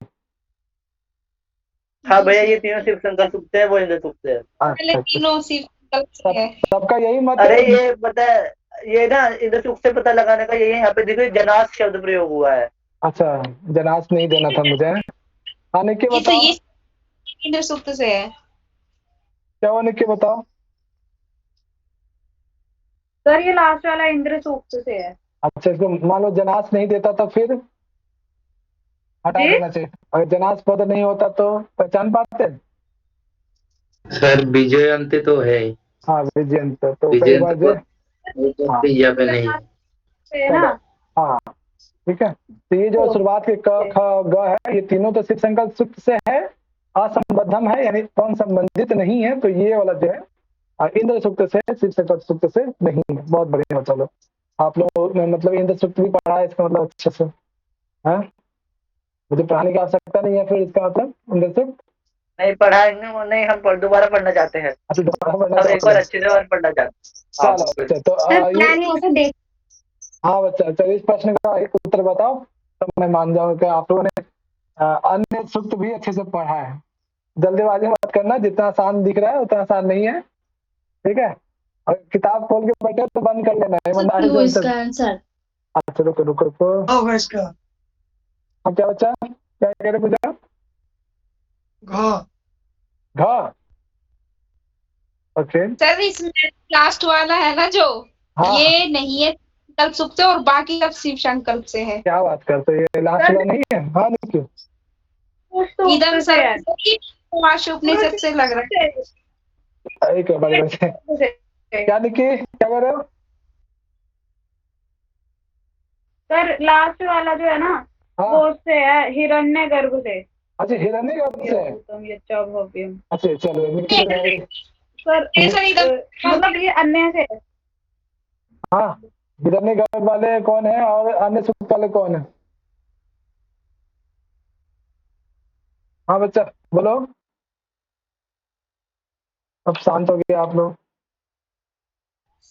हाँ जी भैया, ये सर। तीनों शिव संकल्प सूक्त है, वो इंद्र सूक्त है। पहले अच्छा, तीनों शिव संकल्प से है। सबका यही मत अरे है। ये पता है, ये ना इंद्र सूक्त से पता लगाने का यही, यहाँ पे देखो जनास शब्द प्रयोग हुआ है। अच्छा, जनास नहीं देना था मुझे। हाँ निक्की ये तो बताओ, ये इंद्र सूक्त से है। क्या हुआ निक्की बताओ। सर ये लास्ट वाला इंद्र सूक्त से है। अच्छा, इसको मान लो जनास नहीं देता तो फिर हटा जी? देना चाहिए। अगर जनास पद नहीं होता तो पहचान पाते। सर विजय अंत तो है। हाँ, विजयंत तो कई विजयंत बार जो हाँ यहाँ पे नहीं है। से है ना? हाँ ठीक है। तो ये जो शुरुआत के क ख ग है, ये तीनों तो शिव संकल्प सूक्त से है, असंबद्धम है यानी कौन संबंधित नहीं है, तो ये वाला जो है इंद्र सूक्त से, शिव संकल्प सूक्त से नहीं है। बहुत बढ़िया। चलो आप लोग ने मतलब इंद्र सूक्त भी पढ़ा है, इसका मतलब अच्छे से है। मुझे पढ़ाने की आवश्यकता नहीं है फिर, इसका मतलब इंद्र सूक्त। नहीं पढ़ाएंगे, वो नहीं, हम दोबारा पढ़ना चाहते हैं। अच्छा, दोबारा पढ़ना अब एक बार चाहते अच्छे से और पढ़ना चाहते हैं। हाँ, चलो अच्छा, तो सर ये प्लान हुआ तो देख। हाँ बच्चा, चलिए इस प्रश्न का एक उत्तर बताओ, तो मैं मान जाऊँ कि आप लोगों ने अन्य सूक्त भी अच्छे से पढ़ा है। जल्दीबाजी मत करना, जितना आसान दिख रहा है उतना आसान नहीं है, ठीक है। और किताब खोल के बैठे तो बंद कर लेना है, सर ईमानदारी क्यों से इसका आंसर। आंसर? अच्छा रुको रुको रुको। हाँ क्या बच्चा, क्या कह रहे पूछा? घ। ओके। सर इसमें लास्ट वाला है ना जो, हाँ ये नहीं है संकल्प सूक्त से, और बाकी सब शिव संकल्प से है। क्या बात करते हो, ये लास्ट वाला नहीं है? हाँ नहीं, इदम से है। उपनिषद से लग रहा है। एक बड़े बच्चे क्या निकी, क्या कह रहे हो? सर लास्ट वाला जो है ना, हाँ वो उससे है, हिरण्य गर्भ से। अच्छा, हिरण्यगर्भ से है। उत्तम यच्चा भव्यम। अच्छा चलो निकी बताइए। सर सर इदम मतलब ये अन्य से है। हाँ, हिरण्यगर्भ वाले कौन है और अन्य सूक्त वाले कौन है? हाँ बच्चा बोलो, अब शांत हो गए आप लोग।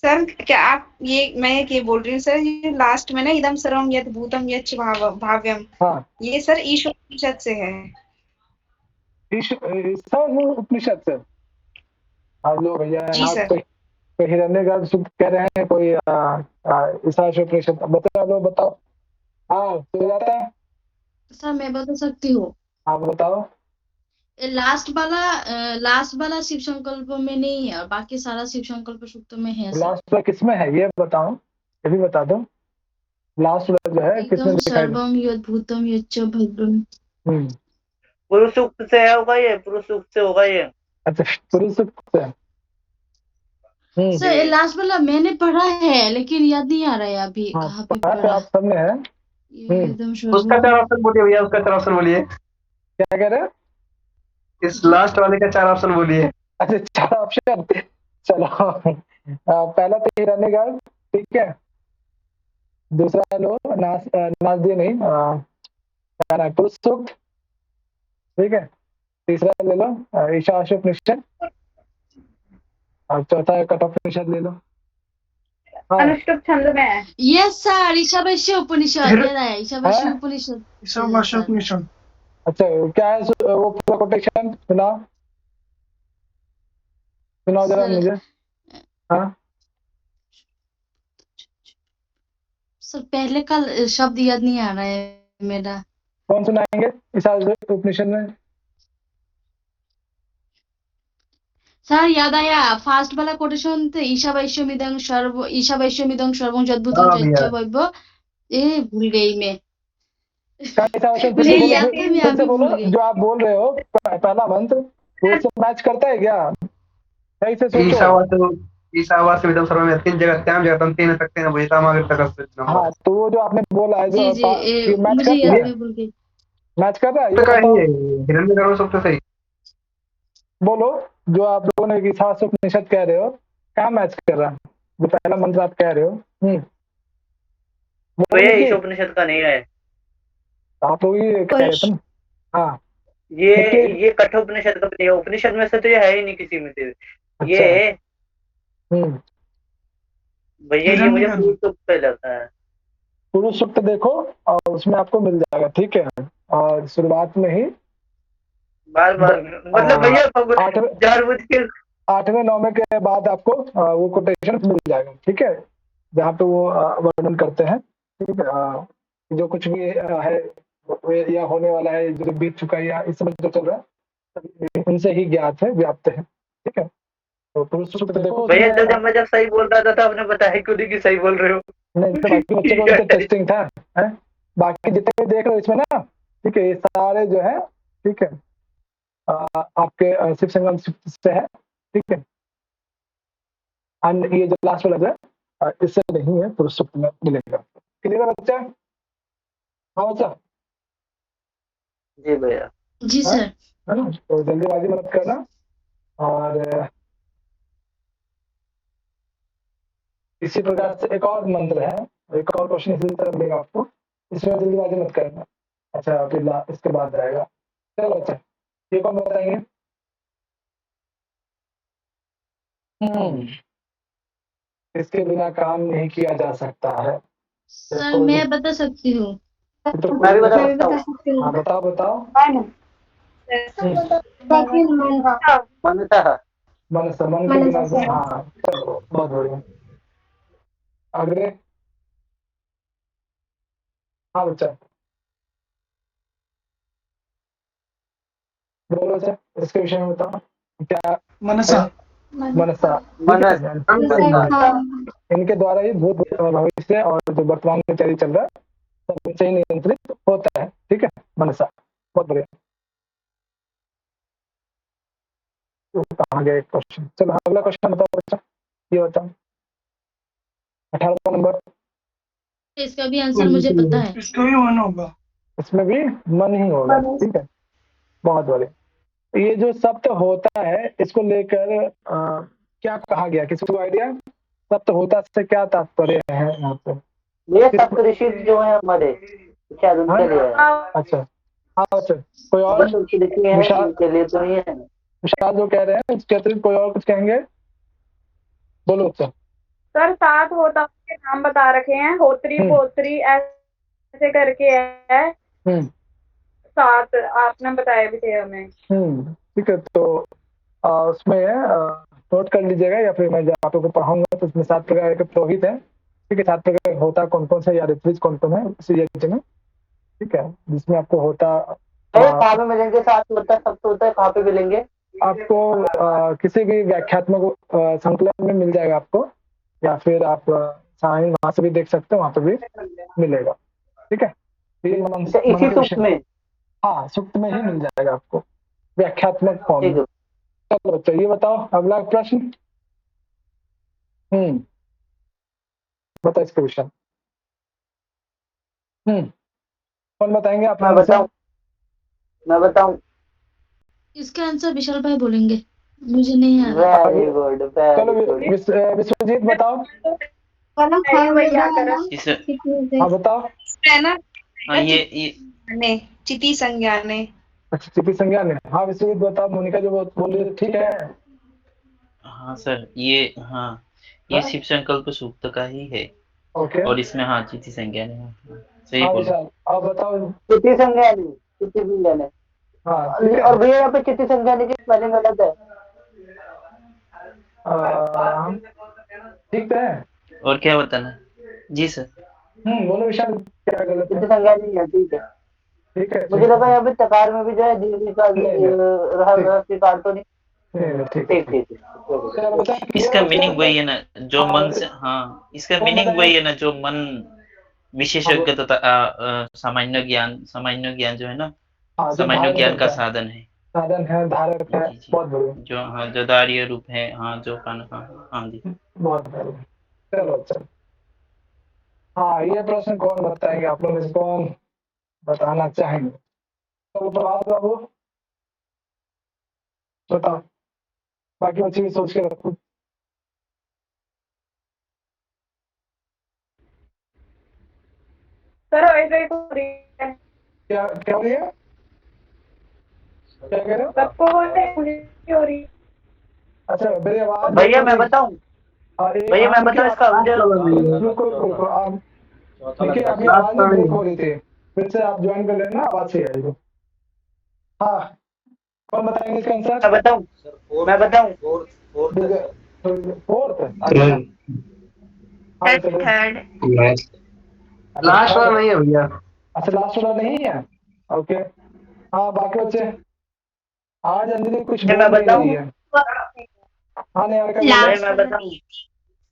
सर क्या आप मैं ये बोल रही हूँ सर, ये लास्ट में ना इदम सर्वम यत् भूतम यच्च भाव्यम, हाँ, ये सर ईश्वर उपनिषद से है। ईशान उपनिषद से। आप लोग भैया जी यहाँ सर। कोई हिरण्यगर्भ सूक्त कह रहे हैं, कोई ईशान उपनिषद। बताओ लोग बताओ। हाँ तो जाता है। सर मैं बता सकती हूँ। आप बताओ। लास्ट वाला शिव संकल्प में नहीं है और बाकी सारा शिव संकल्प सूक्त में है सर। लास्ट वाला किसमें है ये बताओ, ये भी बता दो। लास्ट वाला जो है किसमें एकदम दिखाई दे? सर्वम यद्भूतम यच्च भव्यम। पुरुष सूक्त से होगा ये, पुरुष सूक्त से होगा ये। अच्छा, पुरुष सूक्त से। सर ये लास्ट वाला मैंने पढ़ा है लेकिन याद नहीं आ रहा है अभी हाँ कहाँ पे पढ़ा तो पढ़ा। आप सब में है। ये एकदम उसका सर्वम। 4 ऑप्शन बोलिए भैया, उसका 4 ऑप्शन बोलिए। क्या कह रहे हैं? इस लास्ट वाले का 4 ऑप्शन बोलिए। अच्छा 4 ऑप्शन। चलो पहला तो हिरण्यगर्भ, ठीक है। दूसरा लो नाच दिए नहीं, क्या नाम है, पुरुष सूक्त, ठीक है। तीसरा ले लो ईशावास्योपनिषद, और चौथा है कठोपनिषद ले लो। हाँ अनुष्टुप छंद में है। यस सर ईशावास्य उपनिषद ये रहा है, ईशावास्य उपनिषद। ईशावास्योपनिषद। अच्छा क्या है वो पूरा कोटेशन सुनाओ, सुनाओ जरा सर मुझे। हाँ सर पहले का शब्द याद नहीं आ रहा है मेरा। कौन सुनाएंगे ईशावास्य उपनिषद में? सर याद आया, फास्ट वाला कोटेशन थे ईशावास्यमिदं सर्वं जद्भुतं हाँ यच्च भैया। भव्यम्। ये भूल गई मैं। क्या ईशावास्य मुझे फिर से याद बोलो, था मैं फिर से अभी बोलो भूल गई। जो आप बोल रहे हो पहला मंत्र वो इससे मैच करता है क्या? सही से सोचो। ईशावास्यमिदं सर्वम्, 3 जगत्यां जगतं तेन तक्तेन भूयितामागतकस्य। हाँ तो वो जो आपने बोला है जी जो जी ये मैच मुझे करता याद है, मैं भूल गई। मैच कर रहा है ये का ही बताओ। है, हिरण्यगर्भ सूक्त सही। बोलो जो आप लोगों ने ईशावास्य उपनिषद कह रहे हो, कहाँ मैच कर रहा है जो पहला मंत्र आप कह रहे हो? बोलो भैया कि ईशोपनिषद का नहीं है आप लोग ये कह रहे थे ना। हाँ ये। देखिए, ये कठोपनिषद का नहीं है, उपनिषद में से तो ये है ही नहीं किसी में से। अच्छा ये हम्म भैया ये मुझे पूरी सुख पे लगता है। पुरुष सूक्त देखो और उसमें आपको मिल जाएगा, ठीक है। और शुरुआत में ही बार बार मतलब भैया आठवें जानबूझ के 8वें 9वें के बाद आपको वो कोटेशन मिल जाएगा, ठीक है, जहाँ पे वो वर्णन करते हैं, ठीक है। जो कुछ भी है या होने वाला है, जो बीत चुका है या इस समय जो चल रहा है, उनसे ही ज्ञात है, व्याप्त है, ठीक है। तो पुरुष सूक्त देखो भैया तो उसमें- जब सही बोल रहा था तो आपने बताया क्यों नहीं कि सही बोल रहे हो। नहीं तो बाकी बच्चों को भी तो टेस्टिंग था, है? बाकी जितने भी देख रहे हो इसमें ना, ठीक है, ये सारे जो है, ठीक है, आपके शिव संगम से है, ठीक है। एंड ये जो लास्ट वाला जो है इससे नहीं है, पुरुष सूक्त में मिलेगा। क्लियर है बच्चा? हाँ बच्चा, जी भैया। जी हाँ? सर। है ना? तो जल्दीबाजी मत करना। और इसी प्रकार से एक और मंत्र है, एक और क्वेश्चन इसी तरह मिलेगा आपको, इसमें जल्दीबाजी मत करना। अच्छा फिर इसके बाद आएगा। चलो अच्छा, ये कौन बताएंगे? इसके बिना काम नहीं किया जा सकता है। सर मैं बता सकती हूँ। तो मैं भी बता मैं सकता बता हूँ। सकती हूँ। हाँ बताओ बताओ। लेकिन मन मनता मन के मन बिना, से हाँ चलो बहुत बढ़िया। आगे, हाँ बच्चा बोलो बच्चा, इसके विषय में बताओ क्या। मनसा, मनसा, मनस मनसा इनके द्वारा ही भूत भविष्य और जो वर्तमान में चल रहा है सब इनसे ही नियंत्रित होता है, ठीक है। मनसा, बहुत बढ़िया। तो कहाँ गया क्वेश्चन? चलो अगला क्वेश्चन बताओ बच्चा, ये बताओ 18वां नंबर। इसका भी आंसर मुझे पता है। इसमें भी मन ही होगा, ठीक है, बहुत बढ़िया। ये जो सप्त होता है इसको लेकर क्या कहा गया, किसी को आइडिया? सप्त होता से क्या तात्पर्य है यहाँ पे? ये सप्त ऋषि जो है हमारे शायद उनके लिए है। अच्छा हाँ अच्छा, कोई और बस उनकी ऋषि है विशाल, उनके लिए तो नहीं है। विशाल जो कह रहे हैं इसके अतिरिक्त कोई और कुछ कहेंगे? बोलो अच्छा। सर 7 होता के नाम बता रखे हैं, होत्री पोत्री ऐसे करके है। हम्म 7 आपने बताया भी थे हमें। ठीक है, तो उसमें नोट कर लीजिएगा या फिर मैं जब आप लोग को पढ़ाऊंगा तो उसमें 7 प्रकार के पुरोहित हैं, ठीक है। 7 प्रकार के होता कौन कौन से या ऋत्विज कौन कौन है इसी यज्ञ में, ठीक है, जिसमें आपको होता कहाँ पे मिलेंगे? साथ होता है सप्त होता है कहाँ पे मिलेंगे? आपको किसी भी व्याख्यात्मक संकलन में मिल जाएगा आपको, या फिर आप साइन वहां से भी देख सकते हो, वहां पे भी मिलेगा, ठीक है। तो ये इसी सूक्त में? हाँ सूक्त में ही मिल जाएगा आपको, व्याख्यात्मक फॉर्म ठीक में। है। चलो बच्चा ये बताओ अगला प्रश्न। बताओ इसके विषय। कौन बताएंगे आप? मैं बताऊं। इसका आंसर विशाल भाई बोलेंगे, मुझे नहीं आ रहा। वेरी गुड चलो वेरी गुड। विश्वजीत बताओ। कलम इसे हाँ बताओ। है ना? हाँ ये चिति संज्ञाने। अच्छा चिति संज्ञा ने, हाँ विश्वजीत बताओ। मोनिका जो बोल रही है ठीक है। हाँ सर ये हाँ ये शिव संकल्प सूक्त का ही है। ओके और इसमें हाँ चिति संज्ञा है। हाँ, सही हाँ बोलो। विशाल आप बताओ। चिति संज्ञानी, चिति संज्ञानी। हाँ ठीक है। और भैया यहाँ पे चिति संज्ञानी की स्पेलिंग गलत है। ठीक है। और क्या बताना? जी सर। बोलो विशाल क्या गलत है? चिति संज्ञानी है, ठीक है। ठीक है मुझे लगा यहाँ पे तकार में भी जो है दीर्घ का कार तो नहीं। ठीक ठीक है। ठीक है। इसका मीनिंग वही है ना जो मन से, हाँ इसका मीनिंग वही है ना जो मन विशेषज्ञ तथा सामान्य ज्ञान जो है ना, सामान्य ज्ञान का साधन है, साधन है, धारक है। जी बहुत बढ़िया, जो हाँ जो दार्य रूप है, हाँ जो कान, हाँ जी बहुत बढ़िया। चलो चलो हाँ ये प्रश्न कौन बताएंगे? आप लोग में से कौन बताना चाहेंगे? तो प्रभात बाबू बताओ, बाकी बच्चे भी सोच के रखो। सर ऐसे ही हो रही है। क्या क्या हो रही है? क्या कह रहे हो? सबको हो रही है, मुझे नहीं हो रही। अच्छा मेरी आवाज भैया मैं बताऊं। भैया मैं बताऊँ इसका रुको रुको आप देखिए अभी आवाज में ब्रेक हो रही थी, फिर से आप ज्वाइन कर लेना, आवाज सही आएगी। हाँ कौन बताएंगे इसका आंसर? मैं बताऊँ फोर्थ। अच्छा हाँ चलो। थर्ड लास्ट वाला नहीं है भैया। अच्छा लास्ट वाला नहीं है, ओके। हाँ बाकी बच्चे आज अंजलि कुछ बोल मैं नहीं बताऊँ रही है। हाँ नहीं यार लास्ट मैं बताऊँ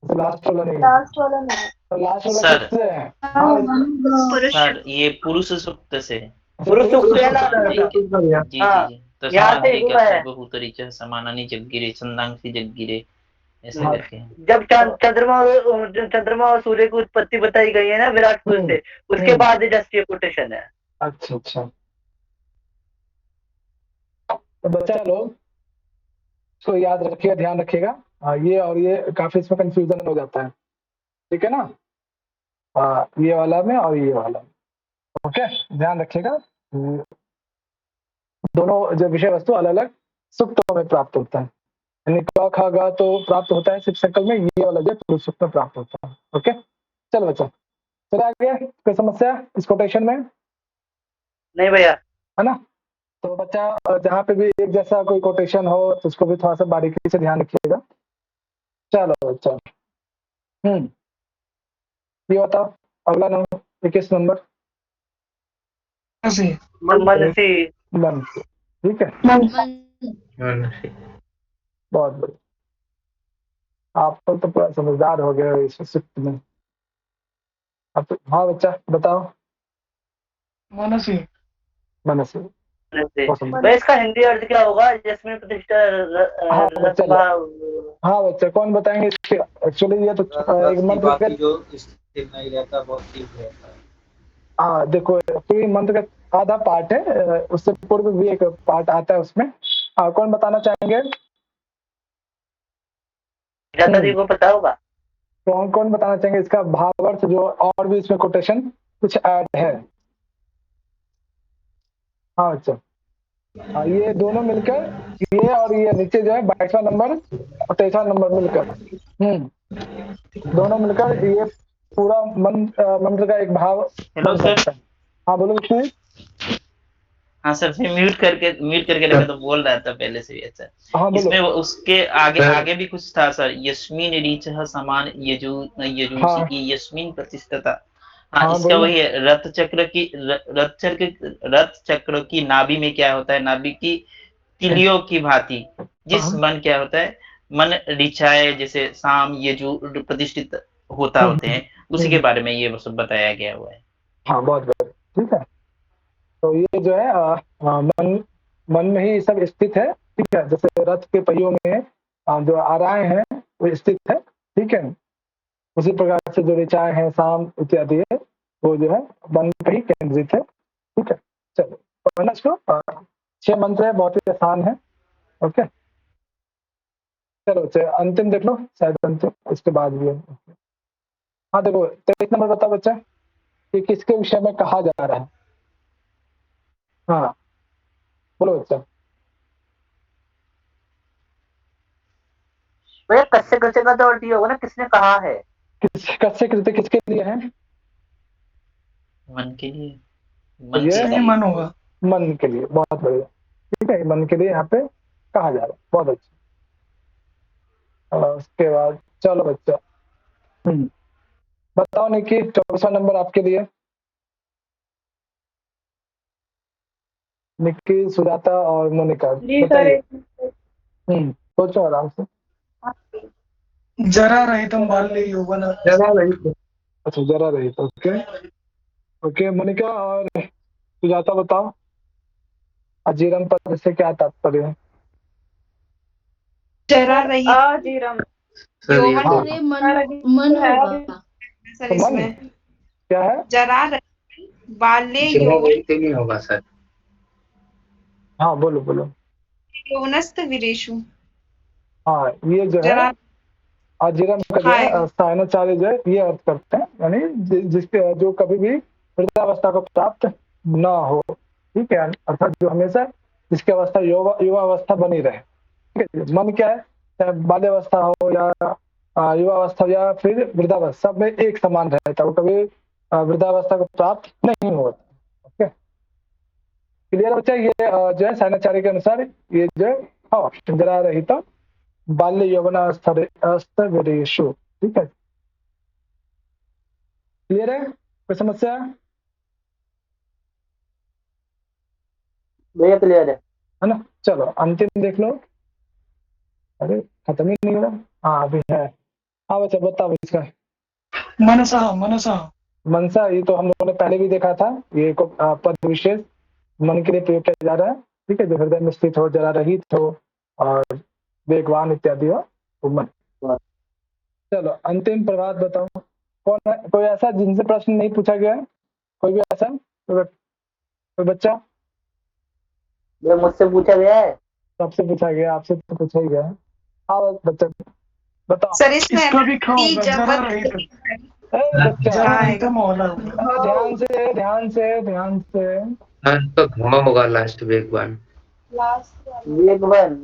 लास्ट वाला नहीं है। लास्ट वाला नहीं। तो लास्ट वाला सर। किससे है? हाँ पुरुष सर ये पुरुष सूक्त से है। पुरुष सूक्त है ना जी हाँ, जी जी तो यहाँ समाज से के हुआ है। सर्वभूतरि च समानानि जग्गिरे छंदांसी जग्गिरे ऐसे हाँ। करके है। जब चंद्रमा और सूर्य की उत्पत्ति बताई गई है ना विराट पुरुष से, उसके बाद जस्ट ये कोटेशन है। अच्छा अच्छा। तो बच्चा लोग इसको याद रखिएगा, ध्यान रखिएगा। ये और ये काफी इसमें कंफ्यूजन हो जाता है, ठीक है ना? ये वाला में और ये वाला में, ओके ध्यान रखिएगा। दोनों जो विषय वस्तु अलग अलग सूक्तों में प्राप्त होता है, यानी क ख ग तो प्राप्त होता है शिव संकल्प में, ये वाला जो पुरुष सूक्त में प्राप्त होता है। ओके चलो बच्चा, चलो आगे। कोई समस्या इस कोटेशन में? नहीं भैया। है ना? तो बच्चा जहाँ पे भी एक जैसा कोई कोटेशन हो तो उसको भी थोड़ा सा बारीकी से ध्यान रखिएगा। चलो बच्चा ये बताओ अगला नंबर 21 नंबर मनसी मन, ठीक है बहुत बढ़िया। आप तो पूरा समझदार हो गए इस सूक्त में। अब हाँ बच्चा बताओ। मनसी मनसी भाई इसका हिंदी अर्थ क्या होगा? जैस्मिन प्रतिष्ठा हाँ बच्चा कौन बताएंगे? एक्चुअली ये तो एक मंत्र का जो स्थिर नहीं रहता वो ठीक रहता है। हाँ देखो पूरी मंत्र का आधा पार्ट है, उससे पूर्व भी एक पार्ट आता है उसमें। कौन बताना चाहेंगे? जाता जी को पता होगा। कौन कौन बताना चाहेंगे इसका भावार्थ, जो और भी इसमें कोटेशन कुछ ऐड है? हाँ अच्छा ये दोनों मिलकर, ये और ये नीचे जो है 22वां नंबर और 23वां नंबर मिलकर दोनों मिलकर ये पूरा मंत्र का एक भाव हेलो सर। हाँ बोलो विष्णु। हाँ सर मैं म्यूट करके रखा तो बोल रहा था पहले से भी। अच्छा हाँ इसमें उसके आगे भी कुछ था सर। यस्मिन रीचः समान यजुषी यस्मिन प्रतिष्ठता। हाँ इसका वही है। रथ चक्र की नाभि में क्या होता है? नाभि की तिलियों की भांति जिस मन क्या होता है? मन ऋचाए जैसे साम यजु प्रतिष्ठित होते हैं, उसी के बारे में ये सब बताया गया हुआ है। हाँ बहुत बढ़िया, ठीक है। तो ये जो है मन में ही सब स्थित है, ठीक है। जैसे रथ के पहियों में जो आराएं हैं वो स्थित है, ठीक है। उसी प्रकार से जो ऋचाएं हैं साम इत्यादि है वो जो है मन पे ही केंद्रित है, ठीक है। चलो पढ़ना इसको। 6 मंत्र है, बहुत ही आसान है, ओके। चलो अंतिम देख लो, शायद अंतिम इसके बाद भी है। हाँ देखो 23 नंबर बताओ बच्चा कि किसके विषय में कहा जा रहा है? हाँ बोलो बच्चा। भैया कस्य कस्य का तो अर्थ ये होगा ना किसने कहा है। कस्य कृत्य किसके लिए है? मन के लिए। ये मन होगा, मन के लिए, बहुत बढ़िया, ठीक है। मन के लिए यहाँ पे कहा जा रहा है, बहुत अच्छा। उसके बाद चलो बच्चा बताओ निकी 24वां नंबर आपके लिए। निकी, सुजाता और मोनिका बताइए। सोचो आराम से। जरा रहितम बाल्य यौवन। जरा रहित। अच्छा जरा रहित, ओके ओके। मोनिका और सुजाता बताओ अजीरम पद से क्या तात्पर्य है? जरा रही अजीरम अरे मन होगा सर इसमें क्या है? जरा रही बाल्य नहीं होगा सर। हाँ बोलो बोलो। यौवनस्थ वीरेषु। हाँ ये जो है अजीरम का जो है सायनाचार्य जो है ये अर्थ करते हैं, यानी जिसके जो कभी भी वृद्धावस्था को प्राप्त ना हो, ठीक है। अर्थात जो हमेशा जिसकी अवस्था युवा अवस्था बनी रहे, ठीक है। मन क्या है? चाहे बाल्यावस्था हो या युवावस्था या फिर वृद्धावस्था में एक समान रहता है, वो कभी वृद्धावस्था को प्राप्त नहीं होता। ओके, क्लियर बच्चा? ये जो है साइनाचार्य के अनुसार ये जो ऑप्शन जरा रही तो बाल्य यौवनावस्थेषु। ठीक है, क्लियर है? कोई समस्या? भैया क्लियर है ना? चलो अंतिम देख लो। अरे खत्म ही नहीं हुआ। हाँ अभी है। हाँ बच्चा बताओ इसका। मनसा मनसा मनसा, ये तो हम लोगों ने पहले भी देखा था। ये को पद विशेष मन के लिए प्रयोग किया जा रहा है। ठीक है, जो हृदय में स्थित हो, जरा रहित हो और वेगवान इत्यादि हो, वो मन। चलो अंतिम प्रभात बताओ। कौन है? कोई ऐसा जिनसे प्रश्न नहीं पूछा गया है? कोई भी ऐसा? कोई बच्चा? भैया मुझसे पूछा गया है। सबसे पूछा गया, आपसे तो पूछा ही गया है। हाँ बच्चा बताओ। सर इसमें इसको भी खाओ ती जरा जबत रहित बच्चा जरा रहित मोहला ध्यान से ध्यान से ध्यान से। तो घुमा होगा लास्ट वेगवान। वेगवत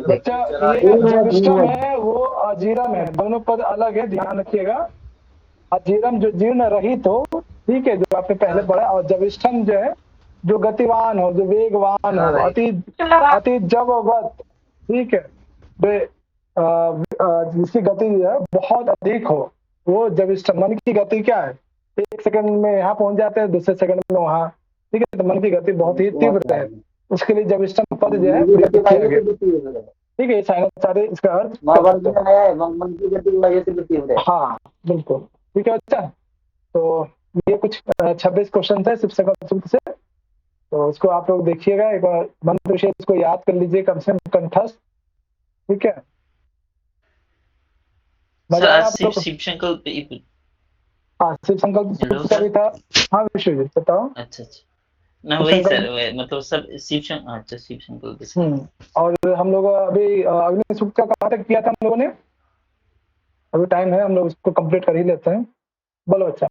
बच्चा ये जविष्टम है, वो अजीरम है, दोनों पद अलग है, ध्यान रखिएगा। अजीरम जो जीर्ण रहित हो, ठीक है, जो आपने पहले पढ़ा, और जविष्टम जो है जो गतिवान हो, जो वेगवान हो, अति जबवत, ठीक है, जिसकी गति जो है बहुत अधिक हो, वो जविष्टम। मन की गति क्या है? 1 सेकंड में यहाँ पहुंच जाते हैं, दूसरे सेकंड में वहां। ठीक है, तो मन की गति बहुत ही तीव्र है, उसके लिए जविष्टम पद जो है प्रयोग किया गया। ठीक है, सारे इसका अर्थ हाँ बिल्कुल। ठीक है बच्चा, तो ये कुछ 26 क्वेश्चन थे शिव संकल्प सूत्र से, तो उसको आप लोग देखिएगा एक बार, मंत्र विशेष इसको याद कर लीजिए कम से कम कंठस्थ। ठीक है, सर आज आप शिव लोग? शिव संकल्प हाँ शिव संकल्प सूत्र का भी था। हाँ विश्वजीत बताओ। अच्छा ना वही सर, मतलब सब शिव अच्छा शिव संकल्प। और हम लोग अभी अग्नि सूक्त का कहाँ तक किया था हम लोगों ने? अभी टाइम है, हम लोग उसको कंप्लीट कर ही लेते हैं। बोलो अच्छा।